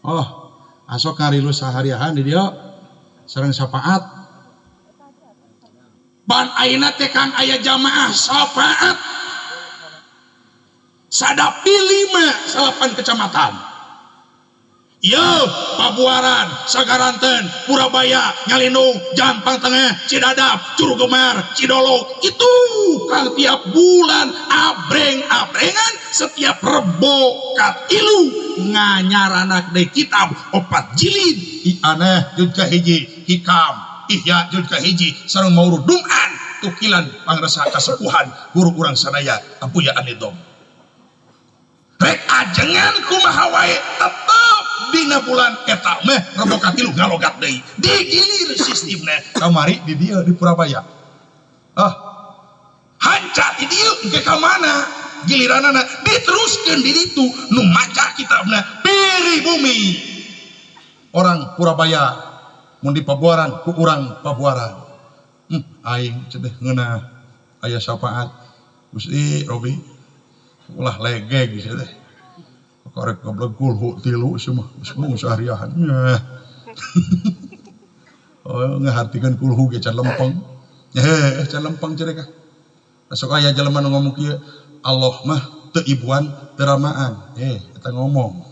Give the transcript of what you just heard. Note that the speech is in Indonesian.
Oh, asok ngarilu sahariahan di dia sareng syafaat. Ban ayeuna teh Kang aya jamaah syafaat. Sadapi 5 8 kecamatan. Yo, Pabuaran, Sagaranten, Purabaya, Ngalindung, Jampang Tengah, Cidadap, Curugemar, Cidolo. Itu Kang tiap bulan abreng-abrengan setiap rebo kat ilu nganyaranak deui kitab 4 jilid. Aneh jud kahiji hikam, ihya jud kahiji sareng maurud dum'an tukilan pangresa kasepuhan guru urang sadaya Abuya Anidom. Rek ajengan kumaha wae tetep dina bulan eta meh rebo katilu ngalogat deui digilir sistemna kamari di dieu di Purabaya. Hanca di dieu engke ka mana giliranana diteruskeun di ditu nu maca kitabna Pribumi orang Purabaya mun di Pabuaran ku urang Pabuaran. Aing cenah ngeunah aya syafaat Gusti Robi ulah legeg gitu teh. Korek goblok kulhu tilu semua semua seharian. Oh ngahartikeun kulhu ge can lempeng. Can lempeng cenah. Sok aya jelema nu ngomong kieu Allah mah teu ibuan teu ramaan. Eta ngomong.